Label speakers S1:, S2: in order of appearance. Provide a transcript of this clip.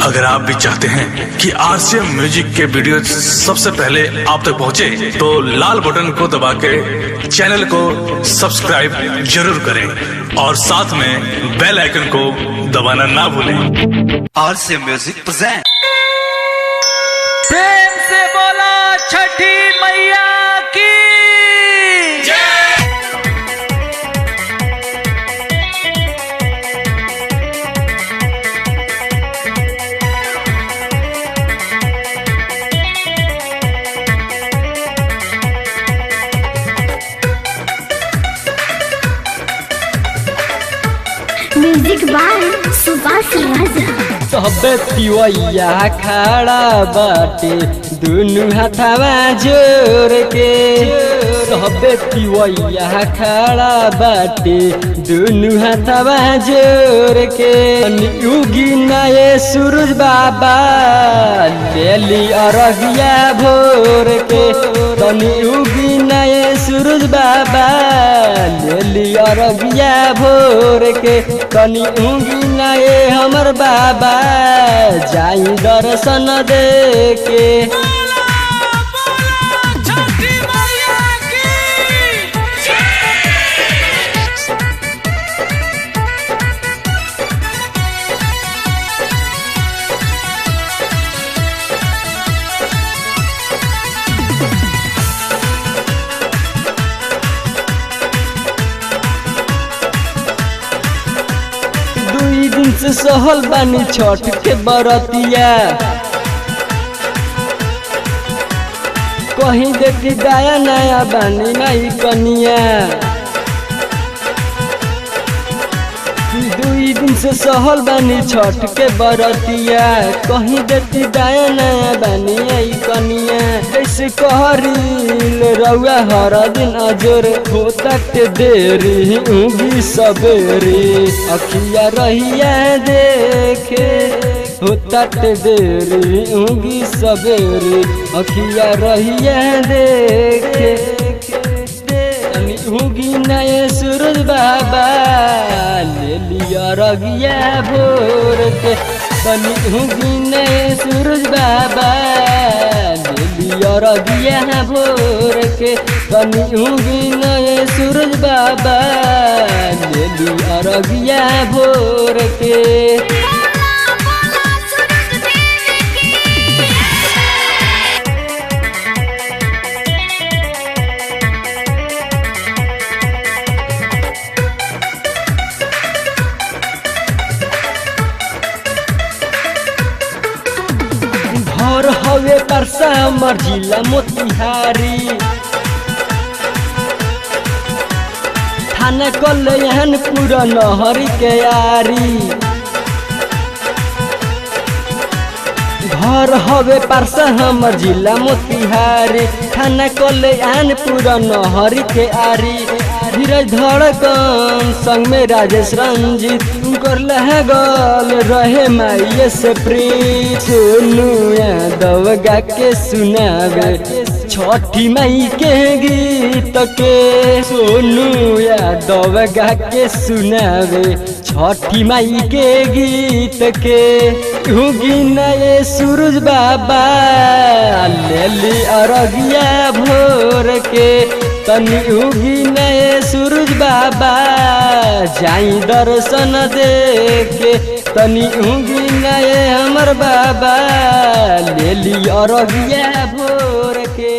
S1: अगर आप भी चाहते हैं कि आरसीएम म्यूजिक के वीडियो सबसे पहले आप तक पहुंचे, तो लाल बटन को दबा के चैनल को सब्सक्राइब जरूर करें और साथ में बेल आइकन को दबाना ना भूलें।
S2: RCM music present.
S3: प्रेम से बोला छठी मैया की
S4: म्यूजिक बाय सुभाष राजा।
S5: सबे पिवैया खड़ा बाटे दुनु हाथवा जोर के। सबे पिवैया खड़ा बाटे दुनु हाथवा जोर के। उगी नए सूरज बाबा लेली अरगिया भोर के। तनी उगी नए सूरज बाबा लेली अरगिया भोर के। तनी उगी नए हमर बाबा जाई दर्शन दे के। दुई दिन से सहल बानी छठ के बरतिया। कहीं देखी दाया नया बानी नहीं कनिया। दुई दिन से सहल बानी छठ के बरतिया। कहीं देखी दाया नया बानी आई कनिया। कैसे कहरील रउआ हर दिन अजोर होता के देरी उगी सबेरी। अखिया रहिया देखे होता के देरी उगी सबेरी। अखिया रहिया देखे उगी नए सूरज बाबा ले लिया रगिया भोर के। तनी उगी नए सूरज बाबा ले लिया रगिया भोर के। तनी उगी नए सूरज बाबा ले लिया रगिया भोर के। घर हवे परसा हमर जिला मोतिहारी। थाना कल्याण पूरा नहरी के यारी। घर हवे परसा हमर जिला मोतिहारी। थाना कल्याण पूरा नहरी के आरी। धीरज धड़कन संग में राजेश रंजीत कर लगल रहे माइये से प्रीत। सोनू यादव गा के सुनावे छठी माई के गीत के। सोनू यादव गा के सुनावे छठी माई के गीत के। उगी नए सूरज बाबा लेली अरगिया भोर के। तनी उगी नए सूरज बाबा जाई दर्शन दे के। तनी उगी नए हमर बाबा लेली अरगिया भोर के।